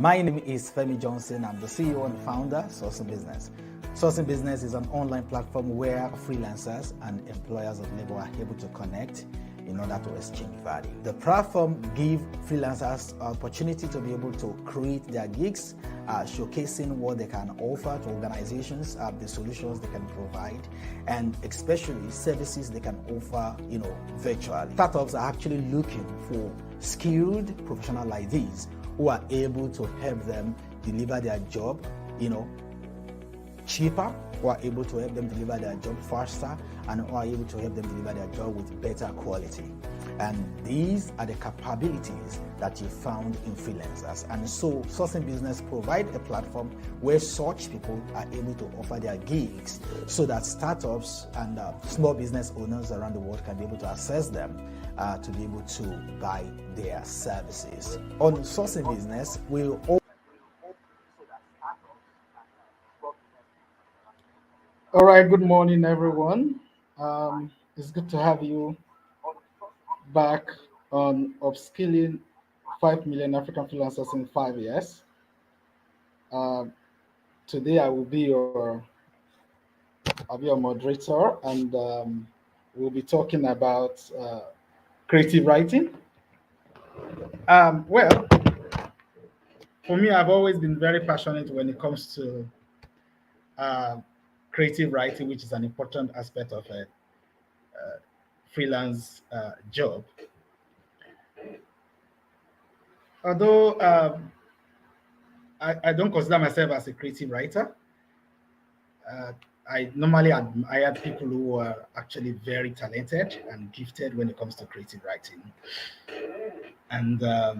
My name is Femi Johnson. I'm the CEO and founder of Sourcing Business. Sourcing Business is an online platform where freelancers and employers of labor are able to connect in order to exchange value. The platform gives freelancers opportunity to be able to create their gigs, showcasing what they can offer to organizations, the solutions they can provide, and especially services they can offer, virtually. Startups are actually looking for skilled professionals like these who are able to help them deliver their job, cheaper, who are able to help them deliver their job faster, and who are able to help them deliver their job with better quality. And these are the capabilities that you found in Freelancers. And so Sourcing Business provides a platform where such people are able to offer their gigs so that startups and small business owners around the world can be able to access them to be able to buy their services. On Sourcing Business, we'll All right, good morning, everyone. It's good to have you back on Upskilling 5 million African freelancers in 5 years. Today, I'll be your moderator, and we'll be talking about creative writing. Well, for me, I've always been very passionate when it comes to creative writing, which is an important aspect of a freelance job. Although I don't consider myself as a creative writer, I normally admire people who are actually very talented and gifted when it comes to creative writing. And I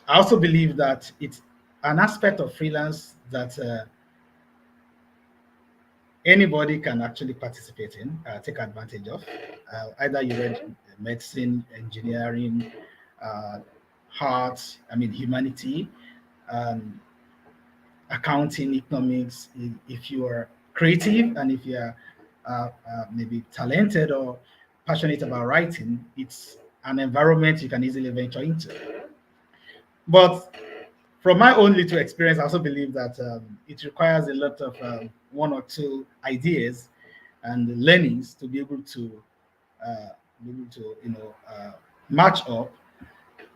also believe that it's an aspect of freelance that anybody can actually participate in, take advantage of. Either you read medicine, engineering, arts, humanity, accounting, economics. If you are creative and if you are maybe talented or passionate about writing, it's an environment you can easily venture into. But from my own little experience, I also believe that it requires a lot of one or two ideas and learnings to be able to match up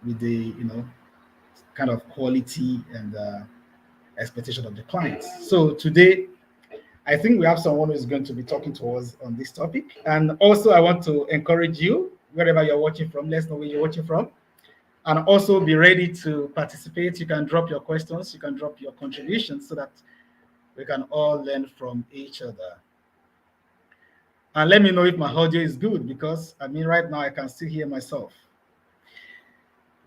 with the kind of quality and expectation of the clients. So today, I think we have someone who is going to be talking to us on this topic. And also, I want to encourage you, wherever you're watching from, let's know where you're watching from. And also be ready to participate. You can drop your questions, you can drop your contributions so that we can all learn from each other. And let me know if my audio is good, because right now I can still hear myself.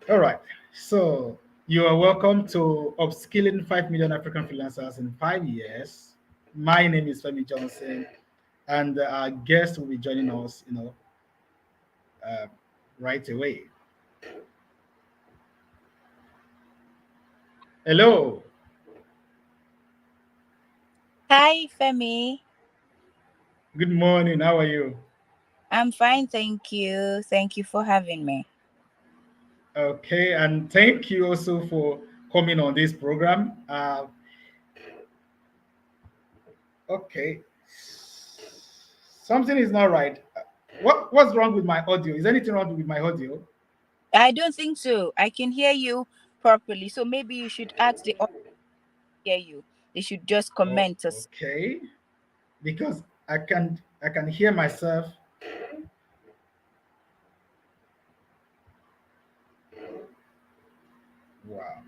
All right, so you are welcome to Upskilling 5 million African freelancers in 5 years. My name is Femi Johnson, and our guest will be joining us, right away. Hello. Hi, Femi. Good morning. How are you? I'm fine, thank you. Thank you for having me. Okay, and thank you also for coming on this program. Okay, something is not right. What's wrong with my audio? Is anything wrong with my audio? I don't think so. I can hear you properly. So maybe you should ask the audience to hear you. They should just comment us. Okay, because I can hear myself. Wow.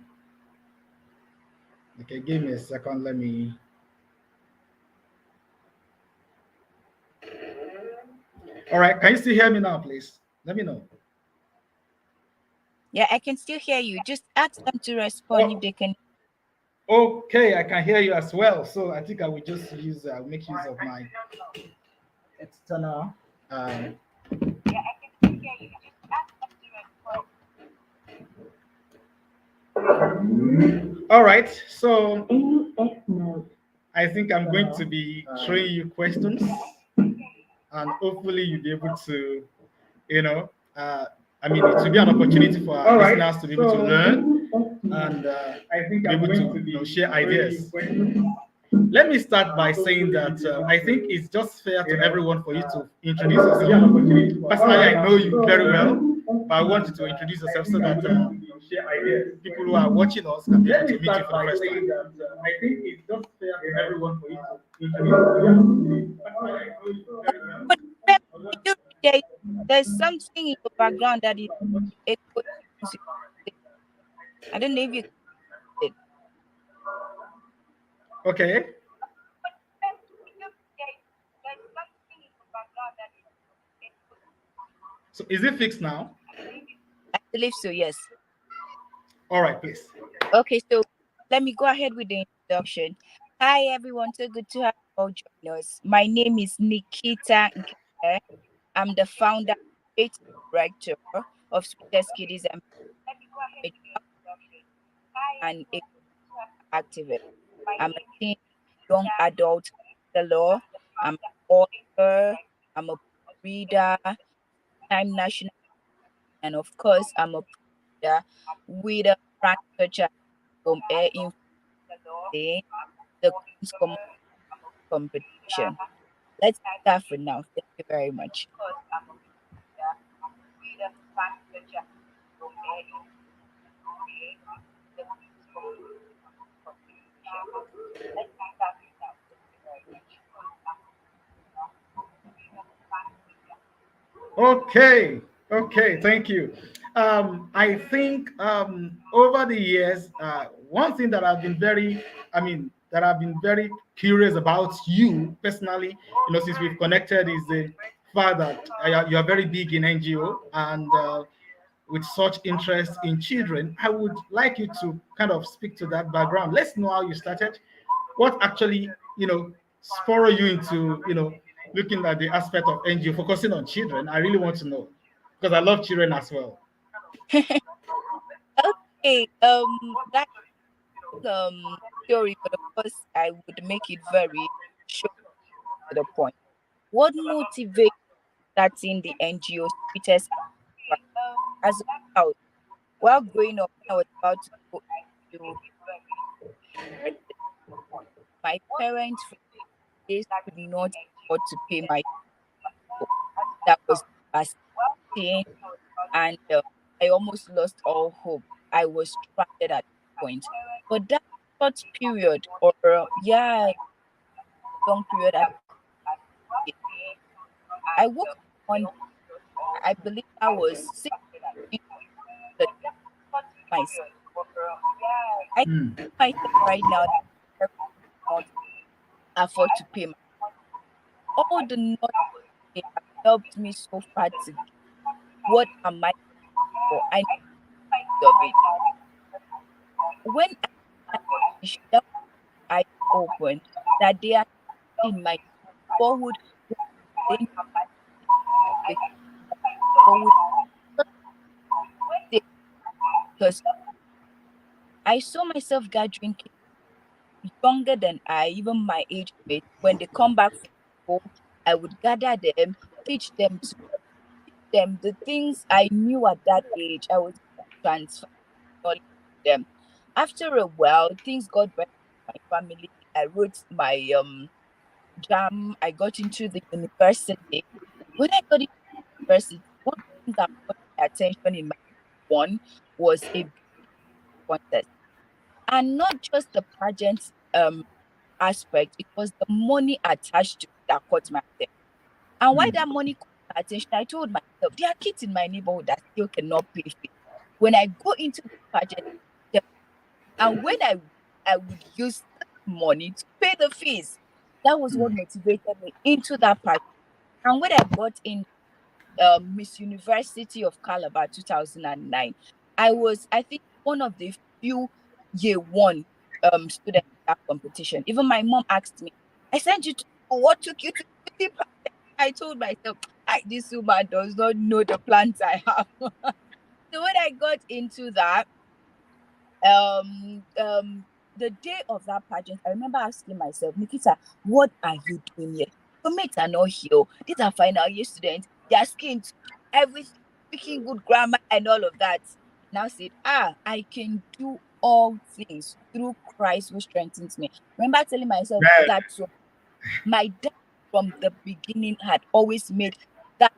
Okay, give me a second. Let me. All right, can you still hear me now, please? Let me know. Yeah, I can still hear you. Just ask them to respond if they can. Okay, I can hear you as well. So I think I will just make use of my external. Yeah, I can still hear you. Just ask them to respond. All right, so I think I'm going to be throwing you questions, and hopefully you'll be able to, it will be an opportunity for our listeners to be able to learn and be able to share ideas. Let me start by saying that I think it's just fair to everyone for you to introduce yourself. Personally, I know you very well, but I want you to introduce yourself so that people who are watching us can be able to meet you for the first time. I think it's just fair to everyone for you to introduce yourself. Personally, I know you very well. But there's something in your background that is echoing. I don't know if you it. Okay. So is it fixed now? I believe so, yes. All right, please. Okay, so let me go ahead with the introduction. Hi, everyone. So good to have you all join us. My name is Nikita Nkese. I'm the founder, creative director of Sweetest Kiddies and a activist. I'm a teen young adult counselor. I'm an author. I'm a reader. I'm national, and of course, I'm a producer with a brand such as Air Info, the Queen's competition. Let's start for now. Thank you very much. Okay, okay, thank you. I think over the years, one thing that I've been very, that I've been very curious about you personally, since we've connected, is the fact that you are very big in NGO and with such interest in children. I would like you to kind of speak to that background. Let's know how you started, what actually, spurred you into, looking at the aspect of NGO, focusing on children. I really want to know because I love children as well. Okay, that story, but of course, I would make it very short to the point. What motivates starting the NGO Sweetest as a child? While growing up, when I was about to go into university, my parents they could not afford to pay my school. That was devastating, and I almost lost all hope. I was stranded at that point. But that short period, or long period, I woke up one day, I believe I was 16 myself. I Mm. tell myself right now that I cannot afford to pay my all the knowledge they have helped me so far to get. What am I for? I know of it. When I finished, that I opened that they are in my neighborhood then neighborhood because I saw myself gathering kids younger than I, even my age mate. When they come back from school, I would gather them, teach them the things I knew at that age. I would transfer knowledge to them. After a while, things got better in my family. I wrote my jam. I got into the university. When I got into university, one of the things that caught my attention in my one was a beauty contest, and not just the pageant aspect. It was the money attached to it that caught my attention. And why Mm. that money caught my attention, I told myself there are kids in my neighborhood that still cannot pay fees. When I go into the pageant, and when I would use that money to pay the fees, that was what Mm. motivated me into that pageant. And when I got in Miss University of Calabar 2009, I think, one of the few year one students in that competition. Even my mom asked me, I sent you to school, what took you to the pageant? I told myself, this woman does not know the plans I have. So when I got into that, the day of that pageant, I remember asking myself, Nikita, what are you doing here? Your mates are not here. These are final year students. They are skilled, everything, speaking good grammar and all of that. Now said, I can do all things through Christ who strengthens me. Remember telling myself Right. that. So my dad from the beginning had always made that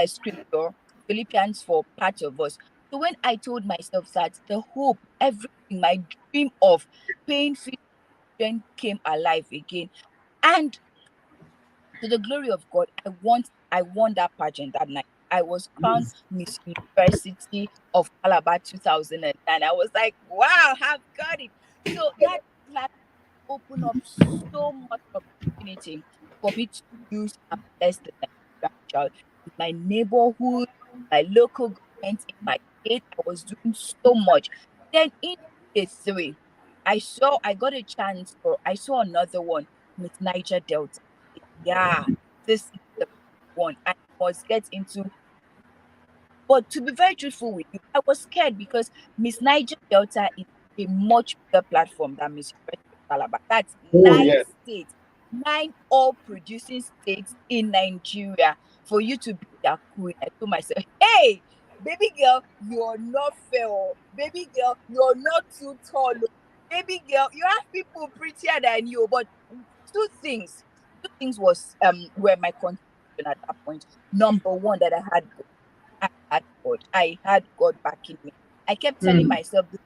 scripture, Philippians 4, part of us. So when I told myself that, the hope, everything, my dream of paying free tuition came alive again. And to the glory of God, I won that pageant that night. I was crowned Yes. Miss University of Calabar 2009. I was like, wow, I've got it. So that platform opened up so much opportunity for me to use and bless the Nigerian child in my neighborhood, my local government, in my state. I was doing so much. Then in day three, I got a chance, or I saw another one with Niger Delta. Yeah, this is the one. I must get into. But to be very truthful with you, I was scared because Miss Niger Delta is a much bigger platform than Miss University of Calabar. That's Oh, nine yes. states, nine all producing states in Nigeria for you to be their queen. I told myself, hey, baby girl, you're not fair. Oh. Baby girl, you're not too tall. Oh. Baby girl, you have people prettier than you. But two things, two things were my contribution at that point. Number one, that I had God. I had God backing me. I kept telling Hmm. myself, the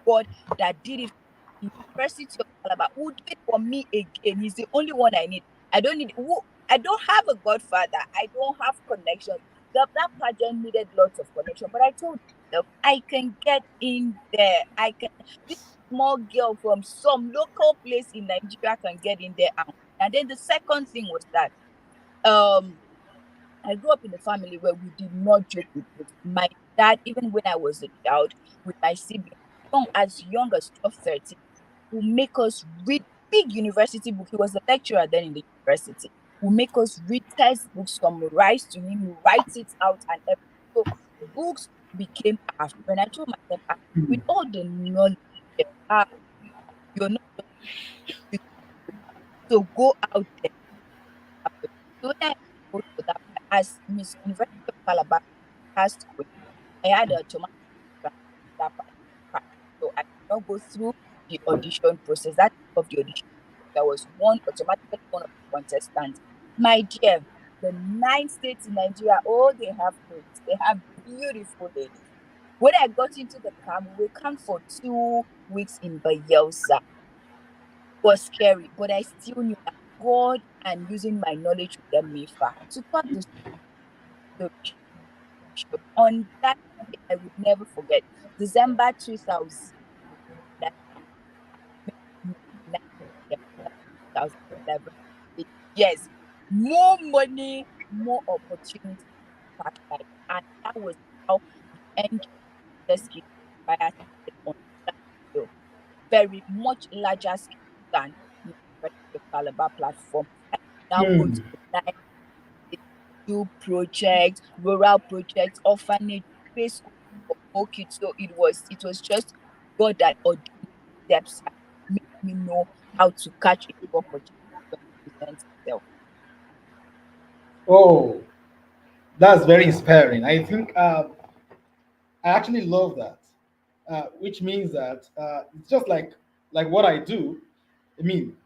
God that did it for University of Calabar will do it for me again. He's the only one I need. I don't have a godfather. I don't have connections. That pageant needed lots of connection. But I told myself, I can get in there. I can. This small girl from some local place in Nigeria can get in there. And then the second thing was that um I grew up in a family where we did not joke with books. My dad, even when I was a child, with my siblings, young as 12, 13, would make us read big university books. He was a lecturer then in the university. Would make us read textbooks, summarize to him, write it out, and everything. So books became our friend. I told myself, with all the knowledge, you're not just so go out there. So when I go to that, as Miss University of Calabar past week, I had a automatic that part. So I did not go through the audition process. That of the audition, there was one automatically one of the contestants. My dear, the 9 states in Nigeria, oh, they have queens. They have beautiful ladies. When I got into the camp, we were camped for 2 weeks in Bayelsa. It was scary, but I still knew that God and using my knowledge would get me far. To cut the story short, on that day, I would never forget. December 2000, yes, more money, more opportunity, and that was how the end scheme fire started on that scale, very much larger scale than the University of Calabar platform. I now go to Hmm. the night, do projects, rural projects, orphanage, play school for all kids. So it was just God that ordained steps and made me know how to catch a opportunity when it presents itself. Oh, that's very inspiring. I think I actually love that, which means that it's just like what I do. I mean,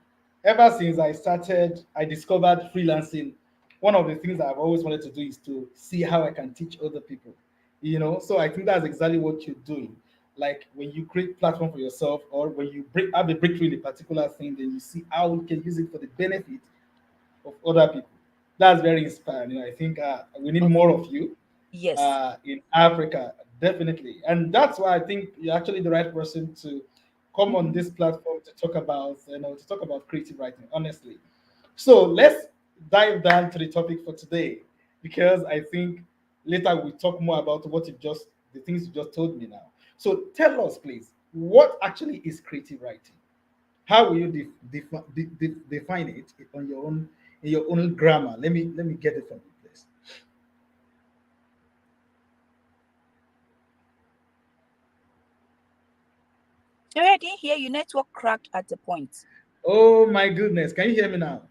ever since I started, I discovered freelancing. One of the things I've always wanted to do is to see how I can teach other people. So I think that's exactly what you're doing. Like when you create platform for yourself, or when you have a breakthrough in a particular thing, then you see how you can use it for the benefit of other people. That's very inspiring. I think we need Of more of you yes. in Africa, definitely. And that's why I think you're actually the right person to come on Mhm. this platform to talk about, creative writing, honestly. So let's dive down to the topic for today, because I think later we talk more about the things you just told me now. So tell us, please, what actually is creative writing? How will you define it on your own, in your own grammar? Let me get it from you, please. Sorry, I didn't hear you. Network cracked at a point. Oh my goodness. Can you hear me now?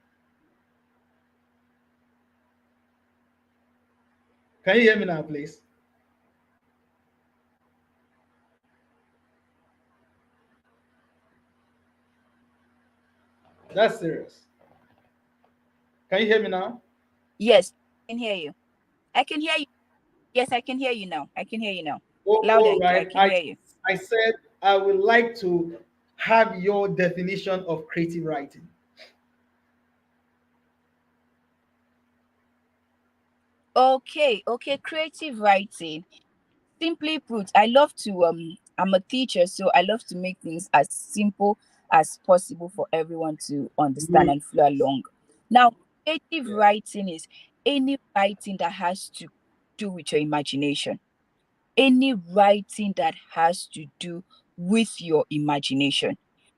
Can you hear me now, please? That's serious. Can you hear me now? Yes, I can hear you. I can hear you. Yes, I can hear you now. I can hear you now. Oh, Loud all and clear. I right. can I hear you. I said I would like to have your definition of creative writing. Okay. Creative writing. Simply put, I love to I'm a teacher, so I love to make things as simple as possible for everyone to understand Good. and flow along. Now, creative Yeah. writing is any writing that has to do with your imagination. Any writing that has to do with your imagination.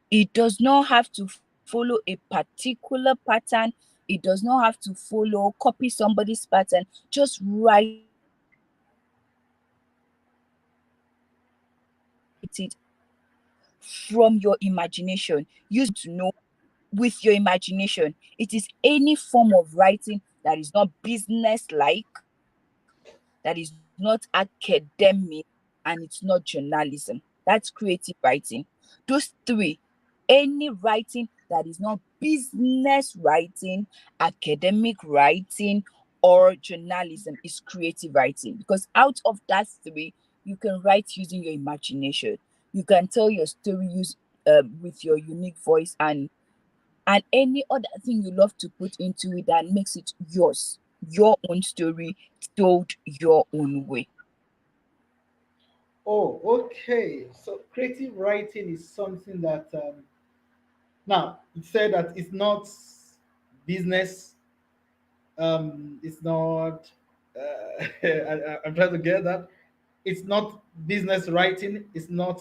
It does not have to follow a particular pattern. It does not have to follow, copy somebody's pattern. Just write it from your imagination. Use to know with your imagination. It is any form of writing that is not business like, that is not academic, and it's not journalism. That's creative writing. Those three, any writing that is not business writing, academic writing, or journalism is creative writing. Because out of that three, you can write using your imagination. You can tell your story with your unique voice, and any other thing you love to put into it that makes it yours, your own story told your own way. Oh, okay. So creative writing is something that now it said that it's not business. It's not. I'm trying to get that. It's not business writing. It's not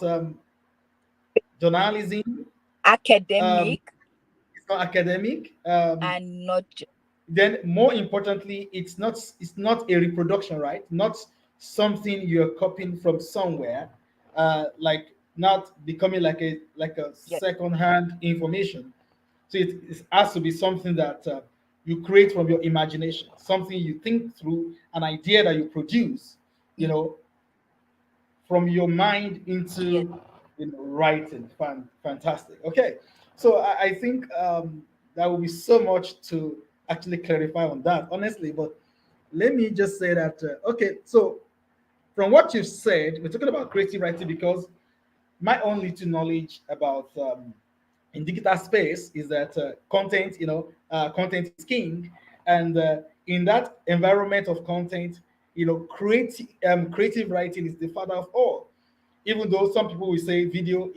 journalism. Um, Academic it's not academic. and not Then more importantly, it's not a reproduction, right? Not something you're copying from somewhere, like not becoming like a yes, second-hand information. So it has to be something that you create from your imagination, something you think through, an idea that you produce, you yes, know, from your mind yes. into writing. Fantastic. Okay, so I think there will be so much to actually clarify on that, honestly. But let me just say that okay. So from what you've said, we're talking about creative writing because my own little knowledge about in digital space is that content is king, and in that environment of content, creative writing is the father of all. Even though some people will say video,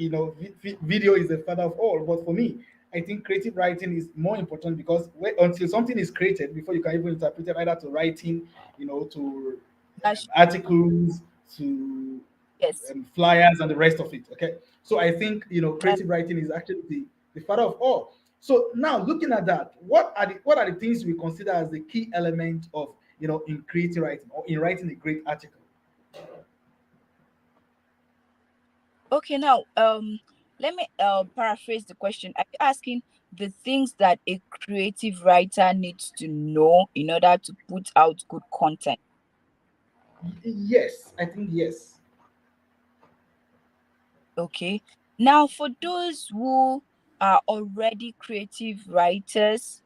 video is the father of all, but for me, I think creative writing is more important because until something is created, before you can even interpret it either to writing, to That's articles, to yes. flyers and the rest of it. Okay, so I think That creative writing is actually the father of all. So now looking at that, what are the things we consider as the key element of in creative writing or in writing a great article? okay. Now, let me paraphrase the question. Are you asking the things that a creative writer needs to know in order to put out good content? Yes, I think yes. Okay. Now, for those who are already creative writers,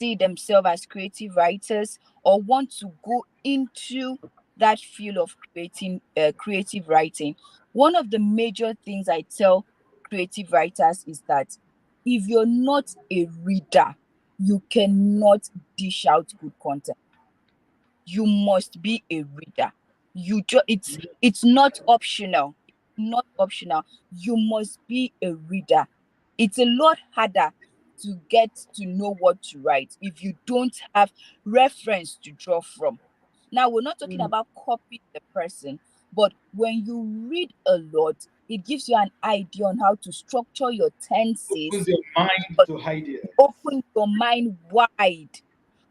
see themselves as creative writers, or want to go into that field of creative writing, one of the major things I tell creative writers is that if you're not a reader, you cannot dish out good content. You must be a reader. It's not optional. Not optional. You must be a reader. It's a lot harder to get to know what to write if you don't have reference to draw from. Now, we're not talking Mm. about copying the person, but when you read a lot, it gives you an idea on how to structure your Opens tenses, your mind but to ideas. open your mind wide.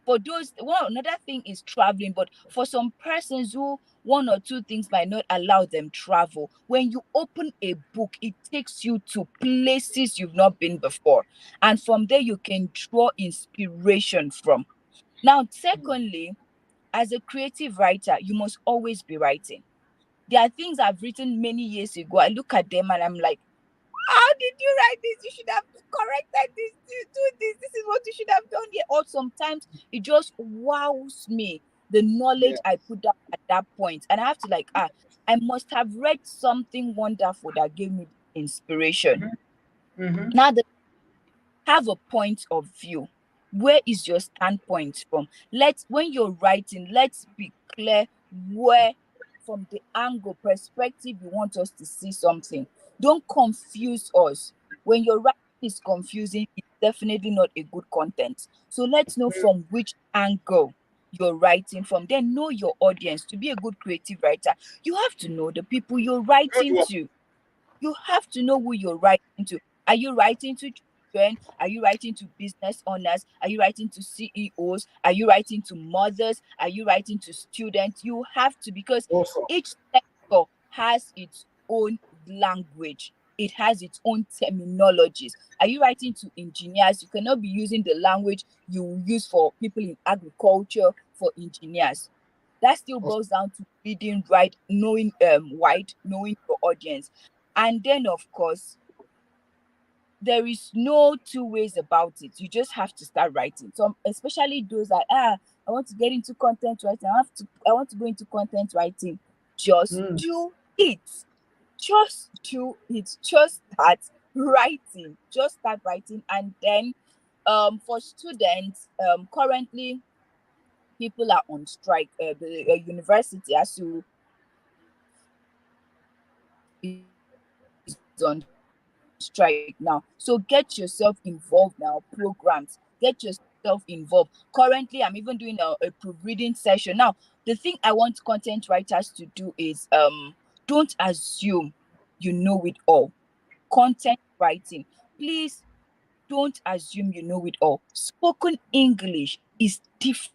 For those, one another thing is traveling, but for some persons who one or two things might not allow them travel, when you open a book, it takes you to places you've not been before, and from there you can draw inspiration from. Now, secondly, as a creative writer, you must always be writing. There are things I've written many years ago. I look at them and I'm like, how did you write this? You should have. corrected this, you do this is what you should have done here. Or sometimes it just wows me, the knowledge Yeah. I put down at that point, and I have to like, I must have read something wonderful that gave me inspiration. Mm-hmm. Now the have a point of view. Where is your standpoint from? When you're writing, let's be clear where, from the angle perspective you want us to see something. Don't confuse us. When your writing is confusing, it's definitely not a good content. So let's know from which angle you're writing from. Then know your audience. To be a good creative writer, you have to know the people you're writing to. You have to know who you're writing to. Are you writing to children? Are you writing to business owners? Are you writing to CEOs? Are you writing to mothers? Are you writing to students? You have to, because Awesome. each sector has its own language. It has its own terminologies. Are you writing to engineers? You cannot be using the language you use for people in agriculture for engineers. That still Awesome. boils down to reading, right, knowing wide, knowing your audience. And then, of course, there is no two ways about it. You just have to start writing. So, especially those that I want to get into content writing. I want to go into content writing. Just Mm. do it. Just do it. Just start writing. Just start writing. And then, for students, currently people are on strike. The university, as you is on strike now. So get yourself involved now. Programs, get yourself involved. Currently, I'm even doing a proofreading session. Now, the thing I want content writers to do is don't assume you know it all. Content writing, please don't assume you know it all. Spoken English is different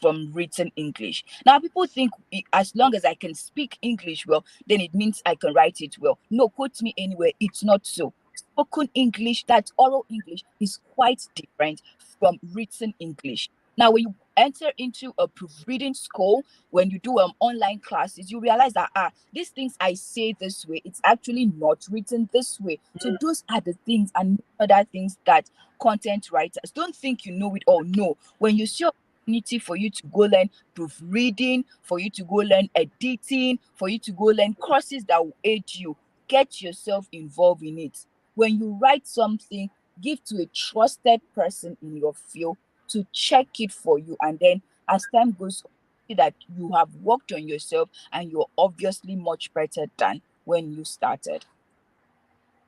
from written English. Now, people think as long as I can speak English well, then it means I can write it well. No, quote me anywhere. It's not so. Spoken English, that oral English, is quite different from written English. Now, when you enter into a proofreading school, when you do online classes, you realize that these things I say this way, it's actually not written this way. So those are the things and other things that content writers don't think you know it all. No, when you see opportunity for you to go learn proofreading, for you to go learn editing, for you to go learn courses that will aid you, get yourself involved in it. When you write something, give to a trusted person in your field to check it for you. And then as time goes on, see that you have worked on yourself and you're obviously much better than when you started.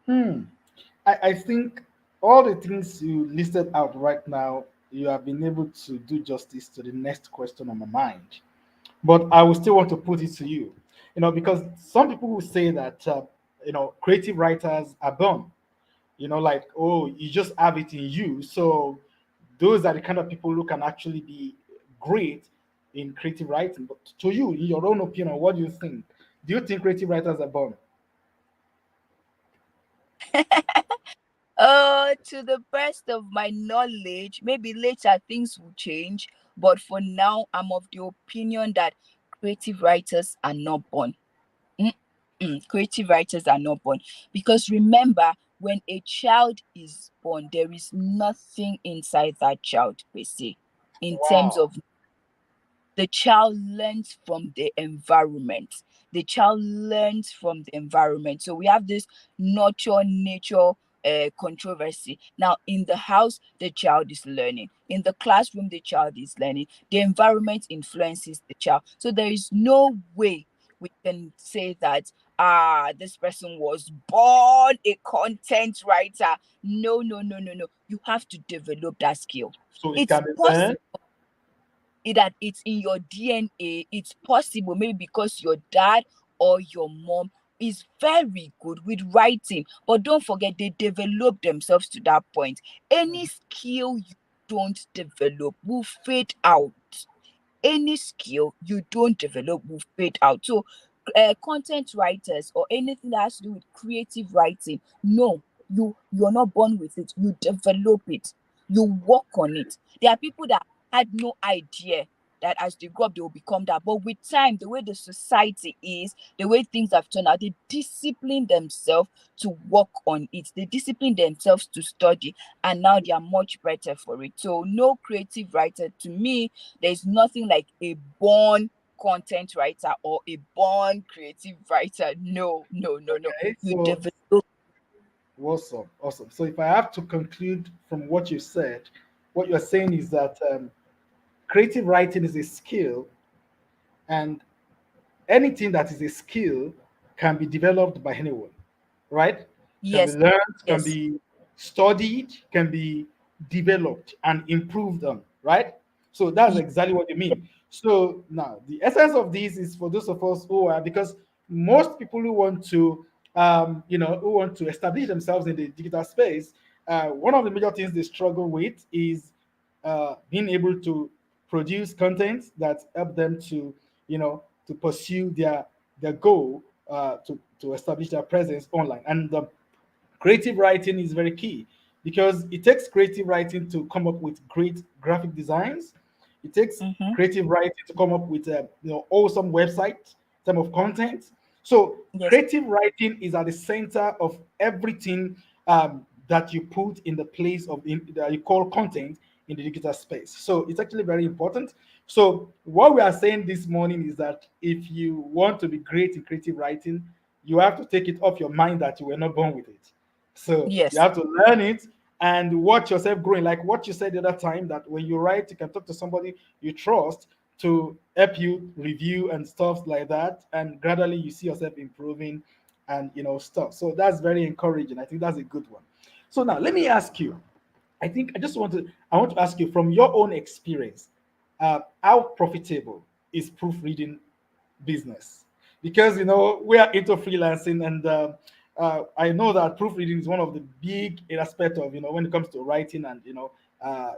Hmm. I think all the things you listed out right now, you have been able to do justice to the next question on my mind. But I will still want to put it to you, because some people will say that, creative writers are born, like, oh, you just have it in you. So those are the kind of people who can actually be great in creative writing. But to you, in your own opinion, what do you think? Do you think creative writers are born? To the best of my knowledge, maybe later things will change, but for now, I'm of the opinion that creative writers are not born. Creative writers are not born, because remember, when a child is born, there is nothing inside that child per se, in terms Wow. of the child learns from the environment. The child learns from the environment. So we have this nurture nature controversy. Now, in the house, the child is learning. In the classroom, the child is learning. The environment influences the child. So there is no way we can say that this person was born a content writer. No, no, no, no, no. You have to develop that skill. So it It's can be possible learned. that it's in your DNA. It's possible, maybe because your dad or your mom is very good with writing, but don't forget they develop themselves to that point. Any skill you don't develop will fade out. Any skill you don't develop will fade out. So content writers or anything that has to do with creative writing, no, you're not born with it. You develop it. You work on it. There are people that had no idea that as they grow up, they will become that. But with time, the way the society is, the way things have turned out, they discipline themselves to work on it. They discipline themselves to study, and now they are much better for it. So no creative writer, to me, there's nothing like a born content writer or a born creative writer. No. Okay, You so develop. awesome, awesome. So if I have to conclude from what you said, what you're saying is that creative writing is a skill, and anything that is a skill can be developed by anyone, right? Can be Yes, learned, can yes, be studied, can be developed and improved on, right? So that's yes, exactly what you mean. So now the essence of this is for those of us who are, because most people who want to who want to establish themselves in the digital space, one of the major things they struggle with is being able to produce content that help them to to pursue their goal, to establish their presence online. And creative writing is very key, because it takes creative writing to come up with great graphic designs. It takes mm-hmm. creative writing to come up with awesome website type of content. So Yes, creative writing is at the center of everything that you put in the place of that you call content in the digital space. So it's actually very important. So what we are saying this morning is that if you want to be great in creative writing, you have to take it off your mind that you were not born with it. So you yes, have to learn it and watch yourself growing. Like what you said the other time, that when you write, you can talk to somebody you trust to help you review and stuff like that. And gradually you see yourself improving and stuff. So that's very encouraging. I think that's a good one. So now let me ask you. I want to ask you from your own experience, how profitable is proofreading business? Because we are into freelancing, and I know that proofreading is one of the big aspect of when it comes to writing and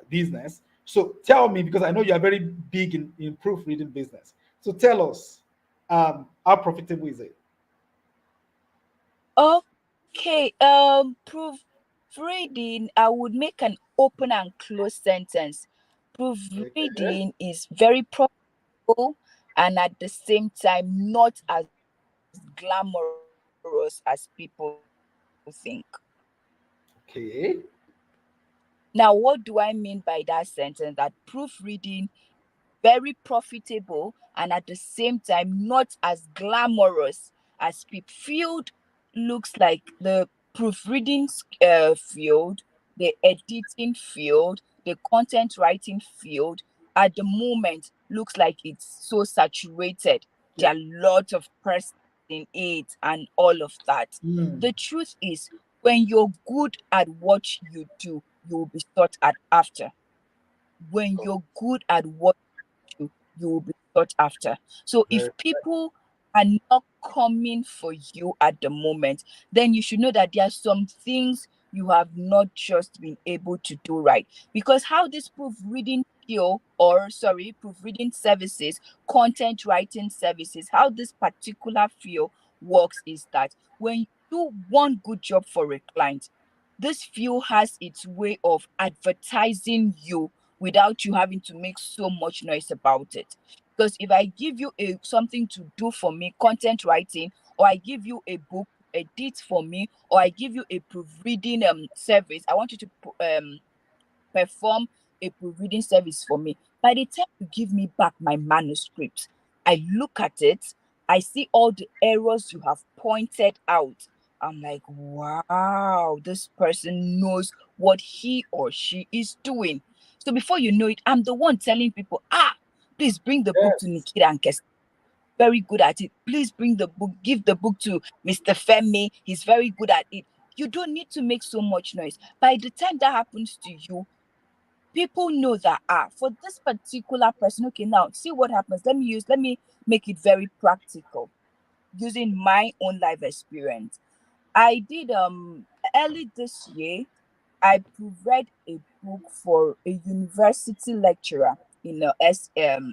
business. So tell me, because I know you are very big in proofreading business. So tell us, how profitable is it? okay. Proofreading, I would make an open and close sentence. Okay. Proofreading is very profitable, and at the same time not as glamorous as people think. Okay. Now, what do I mean by that sentence? That proofreading, very profitable, and at the same time not as glamorous as people. Field looks like the proofreading field, the editing field, the content writing field at the moment looks like it's so saturated. Yeah. There are lots of press in it and all of that. Hmm. The truth is, when you're good at what you do, you will be sought at after. When you're good at what you will be sought after. So if Very. people are not coming for you at the moment, then you should know that there are some things you have not just been able to do right. Because how this proofreading skill, or sorry, proofreading services, content writing services, how this particular field works is that when you do one good job for a client, this field has its way of advertising you without you having to make so much noise about it. Because if I give you something to do for me, content writing, or I give you a book, edit for me, or I give you a proofreading service, I want you to perform a proofreading service for me. By the time you give me back my manuscript, I look at it, I see all the errors you have pointed out. I'm like, wow, this person knows what he or she is doing. So before you know it, I'm the one telling people, please bring the book to Yes. Nikita Nkese. Very good at it. Please bring the book, give the book to Mr. Femi. He's very good at it. You don't need to make so much noise. By the time that happens to you, people know that for this particular person, okay, now see what happens. Let me make it very practical using my own life experience. I did early this year, I provided a book for a university lecturer in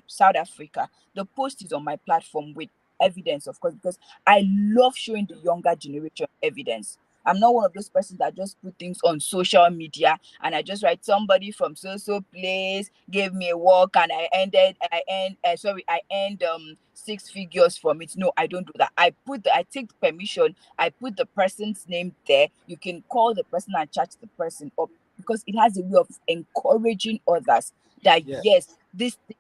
South Africa. The post is on my platform with evidence, of course, because I love showing the younger generation evidence. I'm not one of those persons that just put things on social media and I just write somebody from so place gave me a work and I earned 6 figures from it. No, I don't do that. I take permission, I put the person's name there. You can call the person and chat the person up because it has a way of encouraging others that Yes. yes, this thing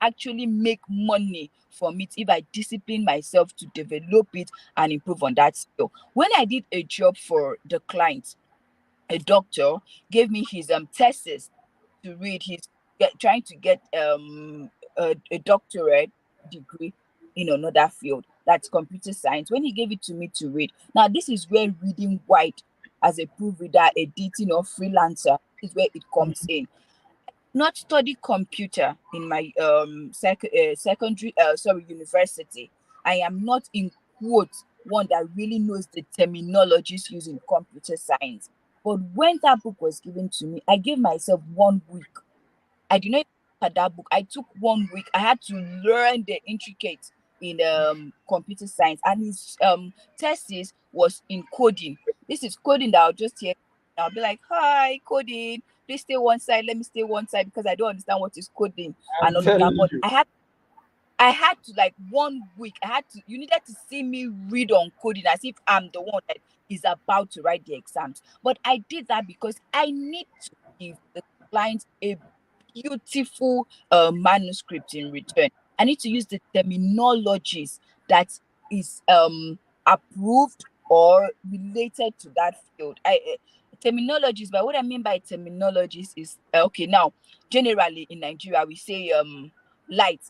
actually make money from it if I discipline myself to develop it and improve on that skill. When I did a job for the client, a doctor gave me his thesis to read. He's trying to get a doctorate degree in another field, that's computer science. When he gave it to me to read, now this is where reading wide as a proofreader, editing, or freelancer is where it comes in. Not study computer in my university. I am not in quotes one that really knows the terminologies used in computer science. But when that book was given to me, I gave myself 1 week. I did not even look at that book. I took 1 week. I had to learn the intricate in computer science, and his thesis was in coding. This is coding that I'll just hear. I'll be like, "Hi, coding. Please stay one side. Let me stay one side because I don't understand what is coding I'm and all of that." telling But you. I had to, like, 1 week. You needed to see me read on coding as if I'm the one that is about to write the exams. But I did that because I need to give the client a beautiful manuscript in return. I need to use the terminologies that is approved or related to that field. Terminologies, but what I mean by terminologies is okay. Now, generally in Nigeria, we say light.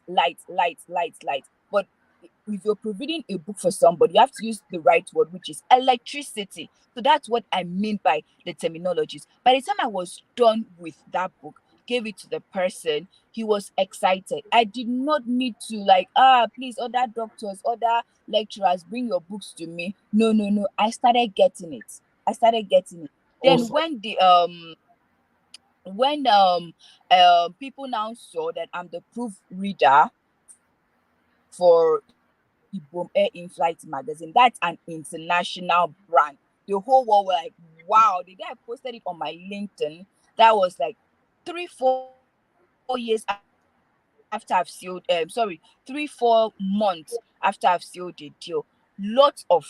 But if you're providing a book for somebody, you have to use the right word, which is electricity. So that's what I mean by the terminologies. By the time I was done with that book, gave it to the person, he was excited. I did not need to, like, please, other doctors, other lecturers, bring your books to me. No. I started getting it. Then Awesome. people now saw that I'm the proofreader for Ibom Air in Flight magazine. That's an international brand. The whole world were like, wow. The day I posted it on my LinkedIn, that was like 3-4 years after I've sealed, 3-4 months after I've sealed the deal. Lots of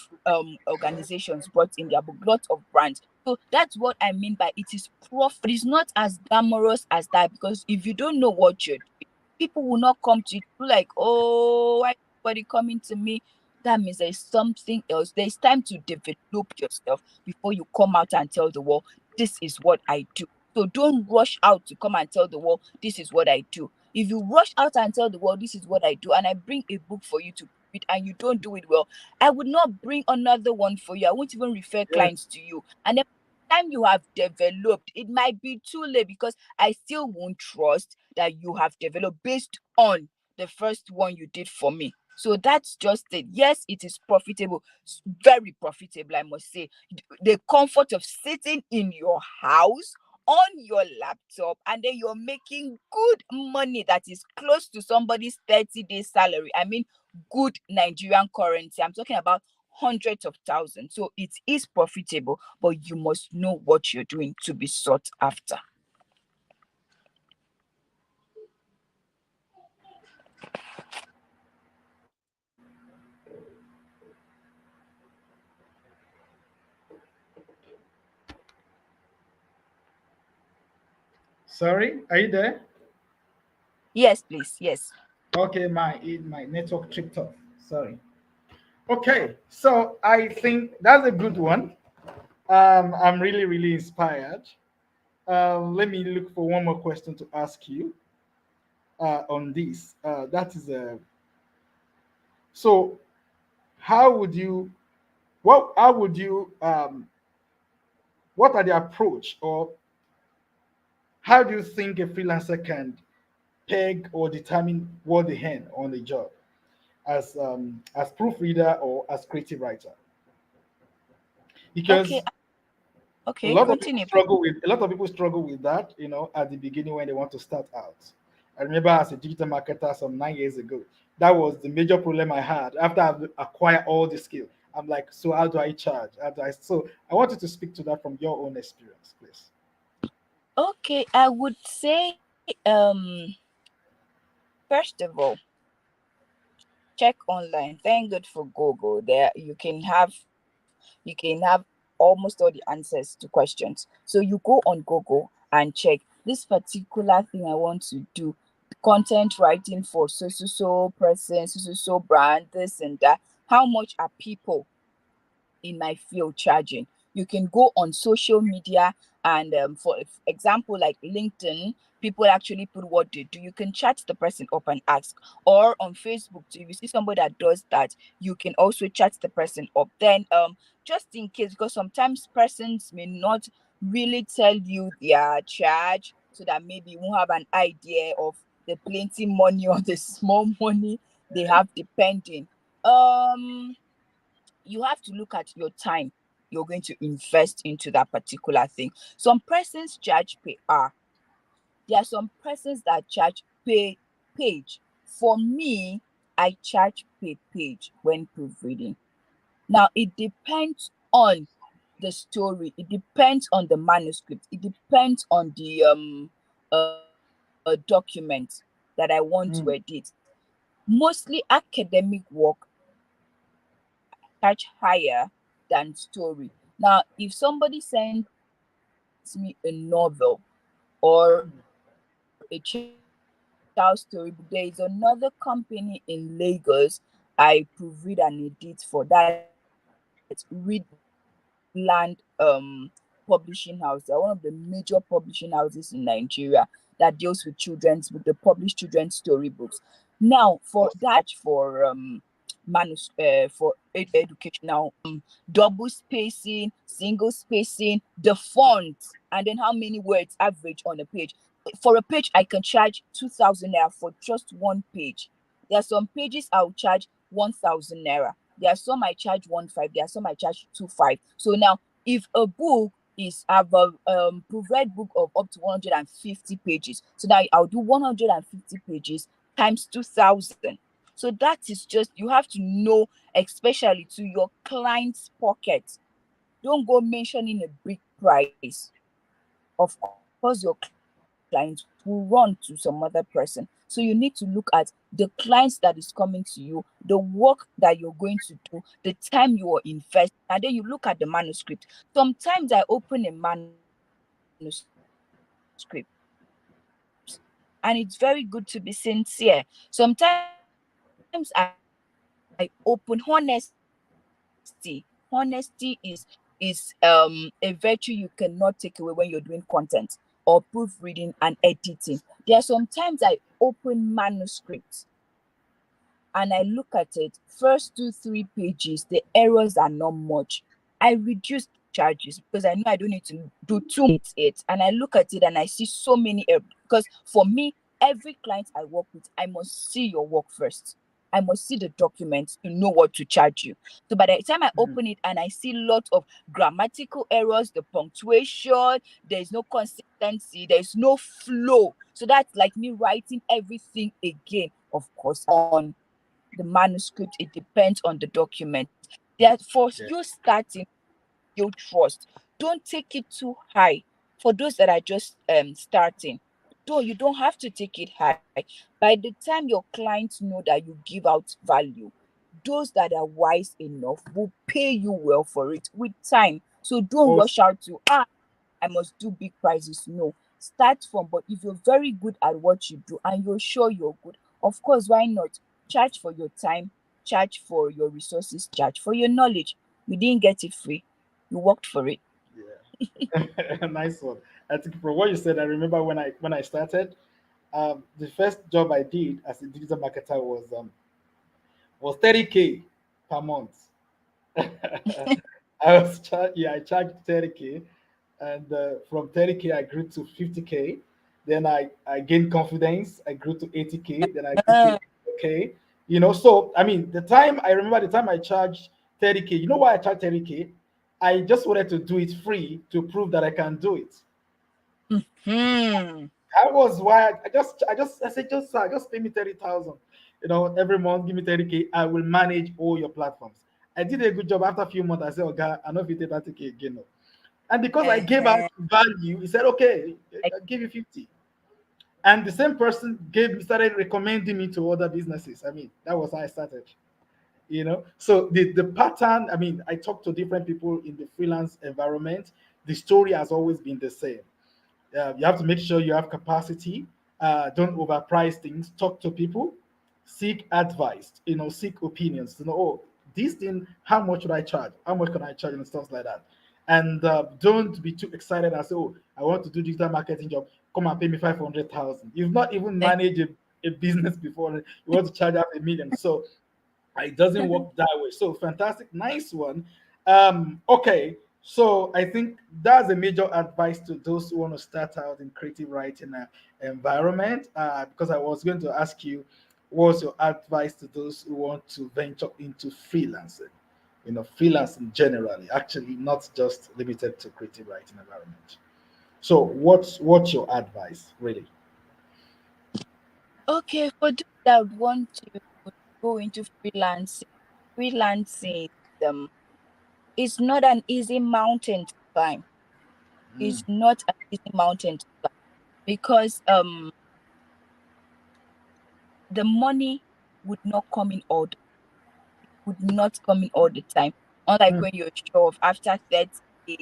organizations brought in their book, lots of brands. So that's what I mean by it is profit. It's not as glamorous as that, because if you don't know what you're doing, people will not come to you like, oh, why is everybody coming to me? That means there's something else. There's time to develop yourself before you come out and tell the world, this is what I do. So don't rush out to come and tell the world, this is what I do. If you rush out and tell the world, this is what I do, and I bring a book for you to read and you don't do it well, I would not bring another one for you. I won't even refer Yes. clients to you. And then by the time you have developed, it might be too late, because I still won't trust that you have developed based on the first one you did for me. So that's just it. Yes, it is profitable, very profitable, I must say. The comfort of sitting in your house on your laptop, and then you're making good money that is close to somebody's 30-day salary. I mean, good Nigerian currency. I'm talking about hundreds of thousands. So it is profitable, but you must know what you're doing to be sought after. Sorry, are you there? Yes, please. Yes. Okay, my network tripped off. Sorry. Okay, so I think that's a good one. I'm really, really inspired. Let me look for one more question to ask you on this. That is so. How would you? What? How would you? What are the approach, or how do you think a freelancer can peg or determine what they earn on a job as proofreader or as creative writer? Okay. Because Okay. Continue, please. a lot of people struggle with that, at the beginning when they want to start out. I remember as a digital marketer some 9 years ago, that was the major problem I had after I acquired all the skill. I'm like, so how do I charge? How do I? So I wanted to speak to that from your own experience, please. Okay, I would say first of all, check online. Thank God for Google. There you can have almost all the answers to questions. So you go on Google and check this particular thing I want to do. Content writing for so person, so brand, this and that. How much are people in my field charging? You can go on social media and for example, like LinkedIn, people actually put what they do. You can chat the person up and ask. Or on Facebook too, if you see somebody that does that, you can also chat the person up. Then just in case, because sometimes persons may not really tell you their charge, so that maybe you won't have an idea of the plenty money or the small money they have depending. You have to look at your time you're going to invest into that particular thing. Some persons charge per hour. There are some persons that charge per page. For me, I charge per page when proofreading. Now, it depends on the story. It depends on the manuscript. It depends on the document that I want to Mm. edit. Mostly academic work, charge higher than story. Now, if somebody sends me a novel or a child storybook, there is another company in Lagos I proofread and edit for. That's Readland Publishing House. They're one of the major publishing houses in Nigeria that deals with children's book. They publish children's storybooks. Now, for that, for for educational, double spacing, single spacing, the font, and then how many words average on a page. For a page, I can charge 2,000 naira for just one page. There are some pages I'll charge 1,000 naira. There are some I charge 1,500. There are some I charge 2,500. So now, if a book is have a proofread book of up to 150 pages, so now I'll do 150 pages times 2,000. So that is just, you have to know, especially to your client's pocket. Don't go mentioning a big price. Of course, your client will run to some other person. So you need to look at the clients that is coming to you, the work that you're going to do, the time you are investing, and then you look at the manuscript. Sometimes I open a manuscript and it's very good to be sincere. Sometimes I open honesty. Honesty is a virtue you cannot take away when you're doing content or proofreading and editing. There are sometimes I open manuscripts and I look at it, first 2-3 pages, the errors are not much. I reduce charges because I know I don't need to do too much it. And I look at it and I see so many errors. Because for me, every client I work with, I must see your work first. I must see the documents to know what to charge you. So by the time I Mm. open it and I see lots of grammatical errors, the punctuation, there's no consistency, there's no flow. So that's like me writing everything again. Of course, on the manuscript, it depends on the document. Therefore, Yeah. you starting build trust. Don't take it too high. For those that are just starting, you don't have to take it high. By the time your clients know that you give out value, those that are wise enough will pay you well for it with time. So don't Also, rush out to I must do big prizes. No. Start from, but if you're very good at what you do and you're sure you're good, of course, why not? Charge for your time, charge for your resources, charge for your knowledge. You didn't get it free. You worked for it. yeah. Nice one. I think from what you said, I remember when I started, the first job I did as a digital marketer was 30K per month. I charged 30K, and from 30K I grew to 50K. Then I gained confidence. I grew to 80K. Then I grew to Uh, 100K. So I mean, the time I charged 30K. You know why I charged 30K? I just wanted to do it free to prove that I can do it. hmm. That was why I said, just sir, just pay me 30,000. Every month, give me 30K. I will manage all your platforms. I did a good job. After a few months, I said, okay, I know if you take that ticket again. No. And because I gave out Uh-huh. value, he said, okay, I'll give you 50. And the same person started recommending me to other businesses. I mean, that was how I started. So the pattern, I mean, I talk to different people in the freelance environment. The story has always been the same. You have to make sure you have capacity. Don't overprice things. Talk to people. Seek advice. Seek opinions. Oh, this thing, how much should I charge? How much can I charge and stuff like that. And don't be too excited and say, oh, I want to do digital marketing job. Come and pay me 500,000. You've not even managed a business before. You want to charge half a million. So it doesn't work that way. So fantastic, nice one. Okay, so I think that's a major advice to those who want to start out in creative writing environment. Because I was going to ask you, what's your advice to those who want to venture into freelancing? Freelancing generally, actually, not just limited to creative writing environment. So, what's your advice, really? Okay, for those that want to go into freelancing um, is not an easy mountain to climb. Mm, It's not an easy mountain to climb because the money would not come in all would not come in all the time. Unlike mm, when you're sure of after 30 days,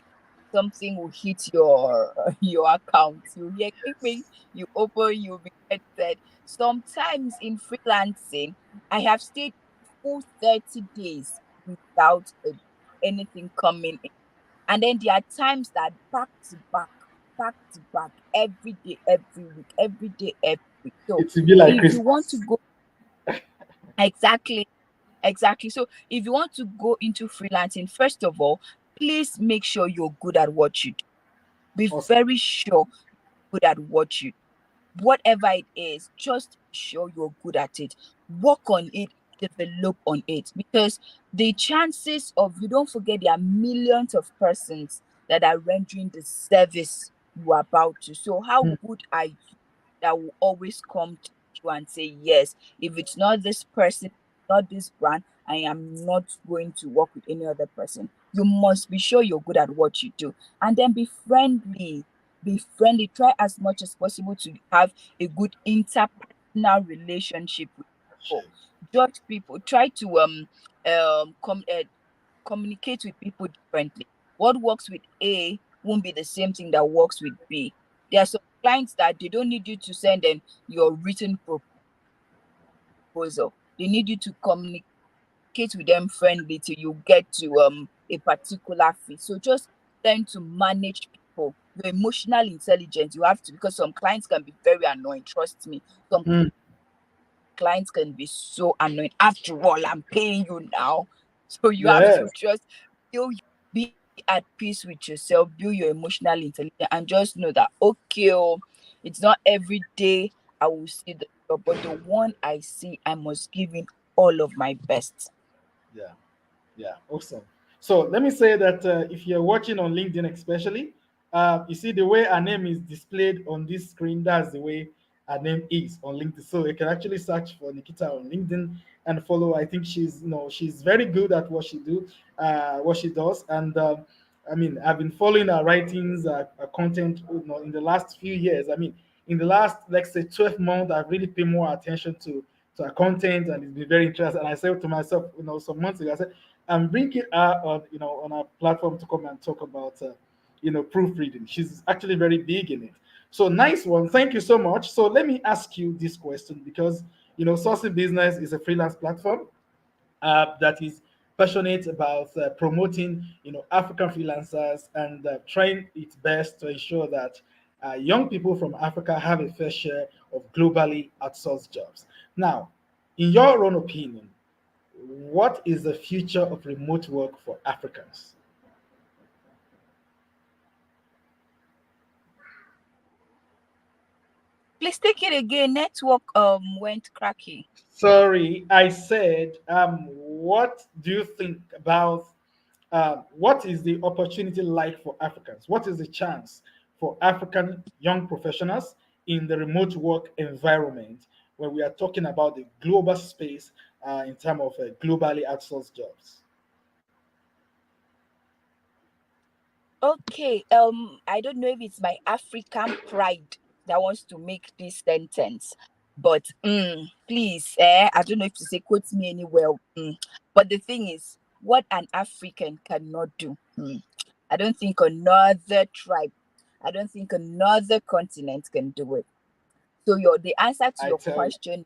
something will hit your your account. You hear click, you open, you'll be getting. Sometimes in freelancing, I have stayed full 30 days without anything coming in. And then there are times that back to back, every day, every week, every day, every week. So it will be like if you want to Christmas. go exactly exactly. So if you want to go into freelancing, first of all, please make sure you're good at what you do. Be Awesome. very sure good at what you do. Whatever it is, just be sure you're good at it. Work on it, develop on it. Because the chances of you don't forget there are millions of persons that are rendering the service you are about to. So how Mm, good are you that will always come to you and say, yes, if it's not this person, not this brand, I am not going to work with any other person. You must be sure you're good at what you do. And then be friendly. Be friendly. Try as much as possible to have a good interpersonal relationship with people. Judge people. Try to communicate with people differently. What works with A won't be the same thing that works with B. There are some clients that they don't need you to send them your written proposal. They need you to communicate with them friendly till you get to a particular fit. So just learn to manage people. Your emotional intelligence, you have to, because some clients can be very annoying. Trust me. Some mm. clients can be so annoying. After all, I'm paying you now. So you have to Yes. just be at peace with yourself, build your emotional intelligence, and just know that okay, it's not every day I will see the job, but the one I see, I must give in all of my best. Yeah. Yeah, awesome. So let me say that if you're watching on LinkedIn, especially, you see the way our name is displayed on this screen. That's the way our name is on LinkedIn. So you can actually search for Nikita on LinkedIn and follow. I think she's very good at what she does, and I mean, I've been following her writings, her content, in the last few years. I mean, in the last, let's say, 12 months, I've really paid more attention to her content, and it's been very interesting. And I said to myself, some months ago, I said, I'm bringing her on our platform to come and talk about, proofreading. She's actually very big in it. So nice one. Thank you so much. So let me ask you this question because, Sourcing Business is a freelance platform that is passionate about promoting, African freelancers and trying its best to ensure that young people from Africa have a fair share of globally outsourced jobs. Now, in your own opinion, what is the future of remote work for Africans? Please take it again. Network went cracky. Sorry, I said, what do you think about what is the opportunity like for Africans? What is the chance for African young professionals in the remote work environment when we are talking about the global space in terms of globally outsourced jobs? Okay, I don't know if it's my African pride that wants to make this sentence, but please, I don't know if to say quote me anywhere. But the thing is, what an African cannot do, I don't think another tribe, I don't think another continent can do it. So the answer to I your tell you. question,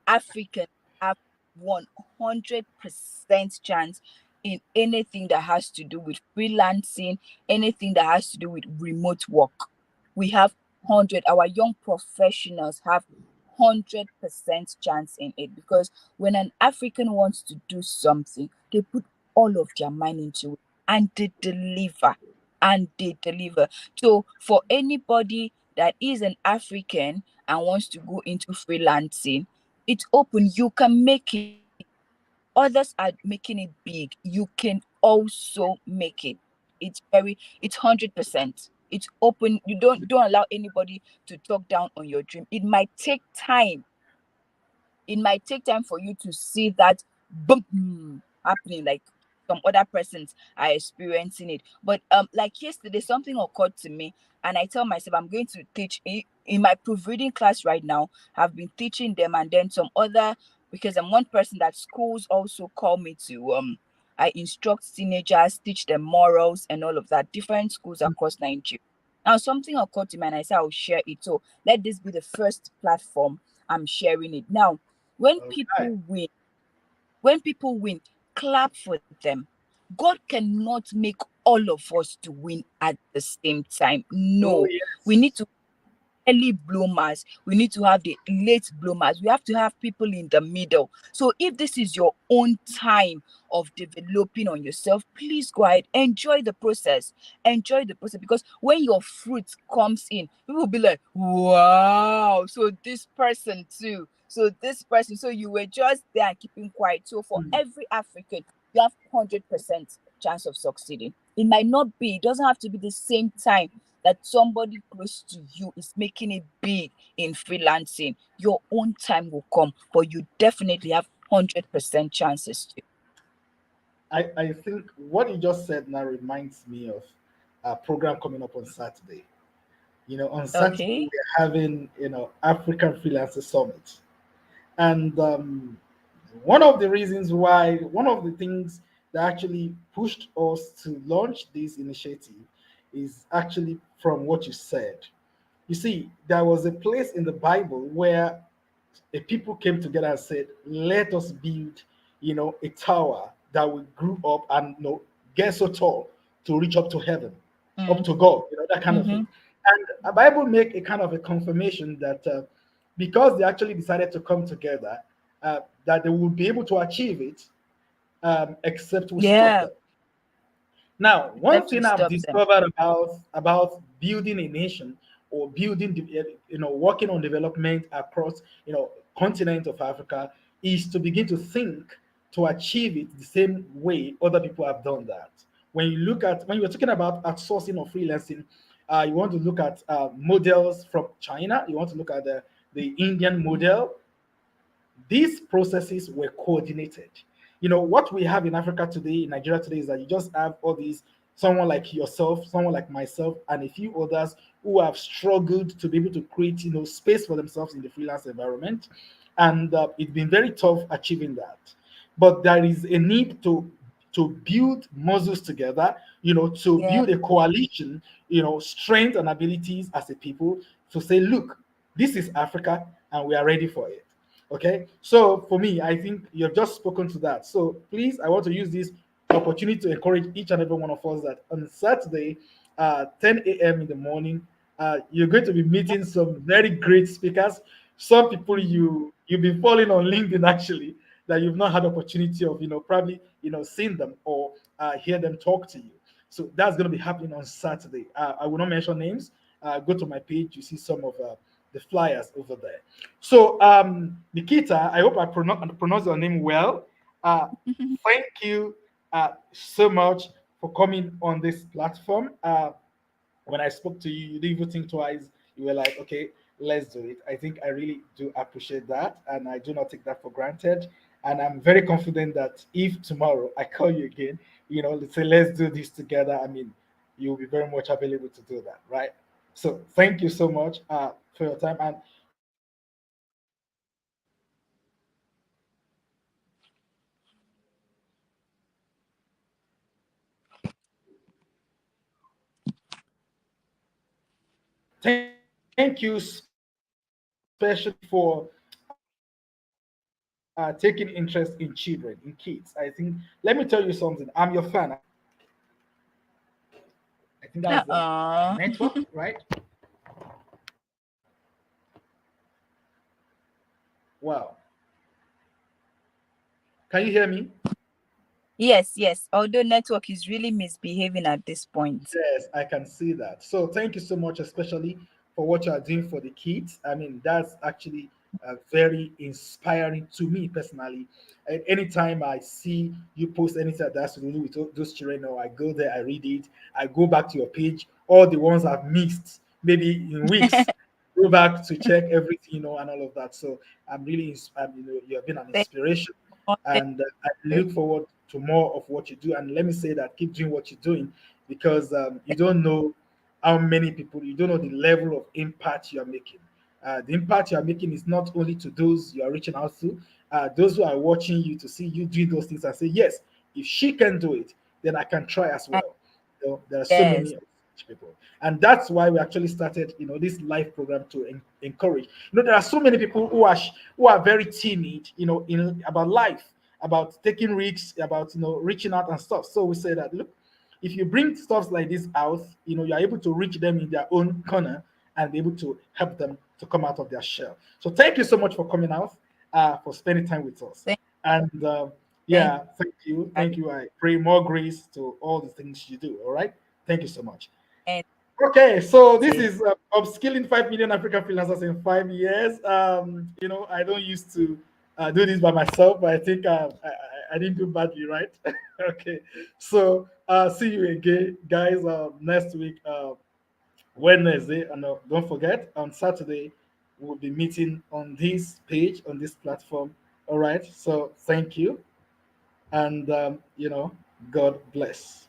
Africans have 100% chance in anything that has to do with freelancing, anything that has to do with remote work. We have 100, our young professionals have 100% chance in it, because when an African wants to do something, they put all of their mind into it and they deliver. And they deliver. So for anybody that is an African and wants to go into freelancing, it's open. You can make it. Others are making it big. You can also make it. It's 100%. It's open. You don't allow anybody to talk down on your dream. It might take time for you to see that boom happening, like some other persons are experiencing it. But like yesterday, something occurred to me, and I tell myself I'm going to teach in my proofreading class right now. I've been teaching them, and then some other, because I'm one person that schools also call me to I instruct teenagers, teach them morals and all of that, different schools across Nigeria. Now something occurred to me and I said I'll share it. So let this be the first platform I'm sharing it. Now, when All right. people win, when people win, clap for them. God cannot make all of us to win at the same time. Oh No, we yes. need to early bloomers, we need to have the late bloomers, we have to have people in the middle. So if this is your own time of developing on yourself, please go ahead, enjoy the process, because when your fruit comes in, people will be like, wow, so this person too, so this person, so you were just there and keeping quiet. So for Mm. every African, you have 100% chance of succeeding. It might not be, it doesn't have to be the same time that somebody close to you is making it big in freelancing. Your own time will come, but you definitely have 100% chances to. I think what you just said now reminds me of a program coming up on Saturday. On Saturday Okay. we're having African Freelancer Summit, and one of the things that actually pushed us to launch this initiative is actually from what you said. You see, there was a place in the Bible where a people came together and said, "Let us build, a tower that will grow up and get so tall to reach up to heaven, up Mm, to God, that kind of mm-hmm. thing." And the Bible make a kind of a confirmation that because they actually decided to come together, that they will be able to achieve it, except we stop Yeah, them. Now, one except to thing I've stop them. discovered about building a nation or building, working on development across, continent of Africa is to begin to think to achieve it the same way other people have done that. When you're talking about outsourcing or freelancing, you want to look at models from China. You want to look at the Indian model. These processes were coordinated. What we have in Africa today, in Nigeria today, is that you just have all these, someone like yourself, someone like myself, and a few others who have struggled to be able to create, space for themselves in the freelance environment. And it's been very tough achieving that. But there is a need to build muscles together, to Yeah. build a coalition, strength and abilities as a people to say, look, this is Africa and we are ready for it. Okay, so for me, I think you have just spoken to that. So please, I want to use this opportunity to encourage each and every one of us that on Saturday, 10 a.m. in the morning, you're going to be meeting some very great speakers. Some people you've been following on LinkedIn actually that you've not had opportunity of probably seeing them or hear them talk to you. So that's going to be happening on Saturday. I will not mention names. Go to my page, you see some of the flyers over there. So, Nikita, I hope I pronounce your name well. Thank you so much for coming on this platform. When I spoke to you, you didn't even think twice. You were like, okay, let's do it. I think I really do appreciate that. And I do not take that for granted. And I'm very confident that if tomorrow I call you again, let's say, let's do this together. I mean, you'll be very much available to do that, right? So thank you so much for your time. And thank you especially for taking interest in children, in kids. I think, let me tell you something. I'm your fan. I think that's the Uh-uh. network, right? Wow. Can you hear me? Yes, yes. Although network is really misbehaving at this point. Yes, I can see that. So thank you so much, especially for what you are doing for the kids. I mean, that's actually very inspiring to me personally. Anytime I see you post anything that has to do with those children, or I go there, I read it, I go back to your page, all the ones I've missed, maybe in weeks, go back to check everything, and all of that. So I'm really, you have been an Thank inspiration, you. and I look forward to more of what you do. And let me say that keep doing what you're doing, because you don't know how many people, you don't know the level of impact you are making. The impact you are making is not only to those you are reaching out to, those who are watching you to see you doing those things and say, yes, if she can do it, then I can try as well. There are so Yes. many people, and that's why we actually started, this live program to encourage. There are so many people who are very timid, in about life, about taking risks, about reaching out and stuff. So we say that, look, if you bring stuff like this out, you're able to reach them in their own corner and be able to help them to come out of their shell. So thank you so much for coming out, for spending time with us. Thank, And thank yeah, thank you. you. Thank you. I pray more grace to all the things you do. All right. Thank you so much. And Okay, so this it. is upskilling 5 million African freelancers in 5 years. I don't used to do this by myself, but I think I didn't do badly, right? Okay, so see you again, guys, next week, Wednesday, and don't forget on Saturday we'll be meeting on this page, on this platform. All right, so thank you, and God bless.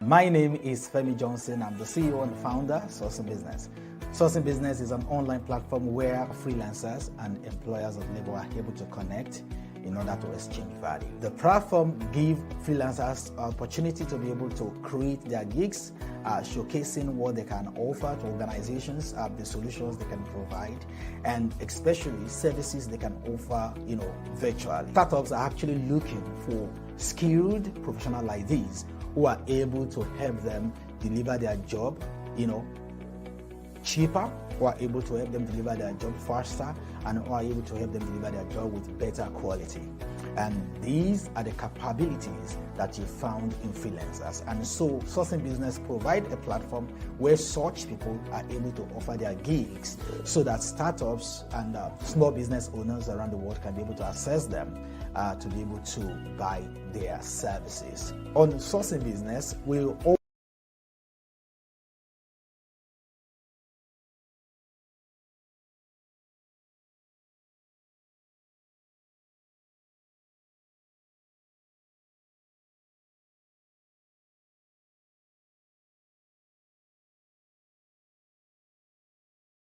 My name is Femi Johnson. I'm the CEO and founder of Sourcing Business. Sourcing Business is an online platform where freelancers and employers of labor are able to connect in order to exchange value. The platform gives freelancers opportunity to be able to create their gigs, showcasing what they can offer to organizations, the solutions they can provide, and especially services they can offer, virtually. Startups are actually looking for skilled professionals like these who are able to help them deliver their job, cheaper, who are able to help them deliver their job faster, and who are able to help them deliver their job with better quality. And these are the capabilities that you found in freelancers. And so Sourcing Business provide a platform where such people are able to offer their gigs so that startups and small business owners around the world can be able to access them to be able to buy their services. On Sourcing Business, we'll